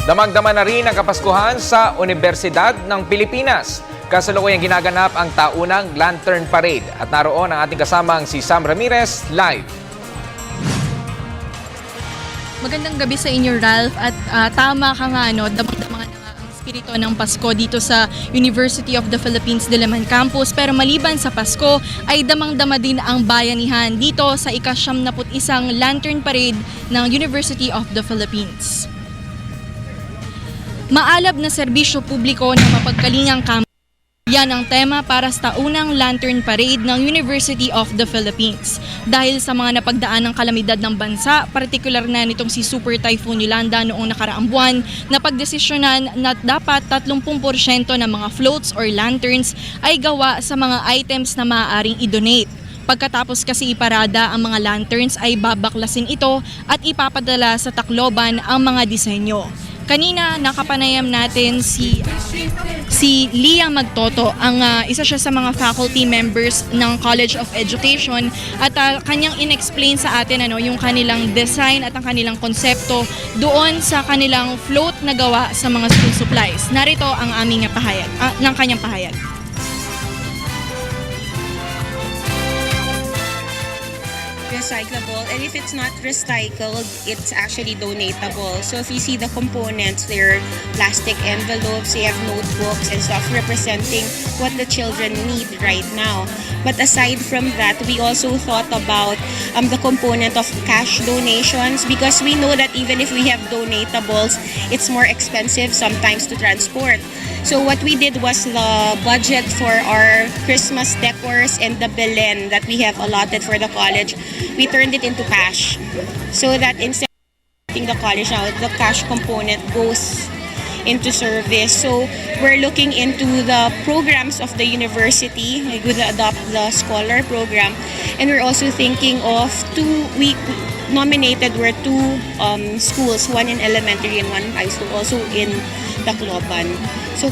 Damang-dama na rin ang Kapaskuhan sa Universidad ng Pilipinas. Kasalukuyang ginaganap ang taunang Lantern Parade. At naroon ang ating kasamang si Sam Ramirez live. Magandang gabi sa inyo, Ralph. At tama ka nga, damang-dama nga ang espiritu ng Pasko dito sa University of the Philippines Diliman Campus. Pero maliban sa Pasko, ay damang-dama din ang bayanihan dito sa ika-71 Lantern Parade ng University of the Philippines. Maalab na serbisyo publiko na mapagkalingang kampo. Yan ang tema para sa taunang Lantern Parade ng University of the Philippines. Dahil sa mga napagdaan ng kalamidad ng bansa, partikular na nitong si Super Typhoon Yolanda noong nakaraang buwan, napagdesisyonan na dapat 30% ng mga floats or lanterns ay gawa sa mga items na maaaring i-donate. Pagkatapos kasi iparada ang mga lanterns ay babaklasin ito at ipapadala sa Tacloban ang mga disenyo. Kanina nakapanayam natin si Lia Magtoto, ang isa siya sa mga faculty members ng College of Education at kanyang inexplain sa atin yung kanilang design at ang kanilang konsepto doon sa kanilang float na gawa sa mga school supplies. Narito ang aming pahayag, ng kanyang pahayag. Recyclable, and if it's not recycled, it's actually donatable. So if you see the components, they're plastic envelopes, they have notebooks and stuff representing what the children need right now. But aside from that, we also thought about the component of cash donations, because we know that even if we have donatables, it's more expensive sometimes to transport. So what we did was the budget for our Christmas decors and the Belen that we have allotted for the college, we turned it into cash. So that instead of the college now, the cash component goes into service. So we're looking into the programs of the university, like with the Adopt the Scholar program, and we're also thinking of we nominated were two schools, one in elementary and one high school, also in Tacloban. So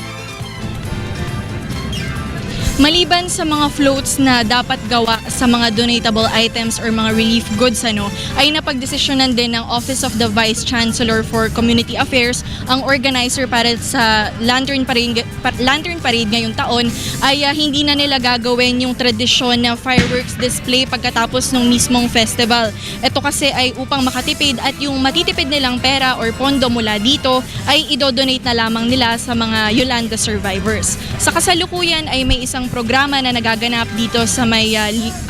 Maliban sa mga floats na dapat gawa sa mga donatable items or mga relief goods, ay napagdesisyonan din ng Office of the Vice Chancellor for Community Affairs, ang organizer para sa Lantern Parade ngayong taon, ay hindi na nila gagawin yung tradisyon na fireworks display pagkatapos ng mismong festival. Ito kasi ay upang makatipid at yung matitipid nilang pera or pondo mula dito ay idodonate na lamang nila sa mga Yolanda survivors. Sa kasalukuyan ay may isang programa na nagaganap dito sa may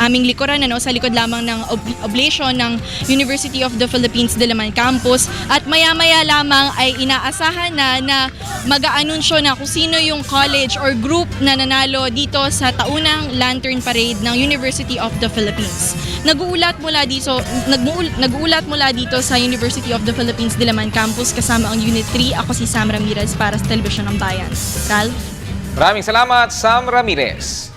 aming likuran, sa likod lamang ng oblation ng University of the Philippines Diliman Campus, at maya-maya lamang ay inaasahan na mag-aanunsyo na kung sino yung college or group na nanalo dito sa taunang Lantern Parade ng University of the Philippines. Nag-uulat mula dito sa University of the Philippines Diliman Campus kasama ang Unit 3. Ako si Sam Ramirez para sa Telebisyon ng Bayan. Ralph? Maraming salamat, Sam Ramirez.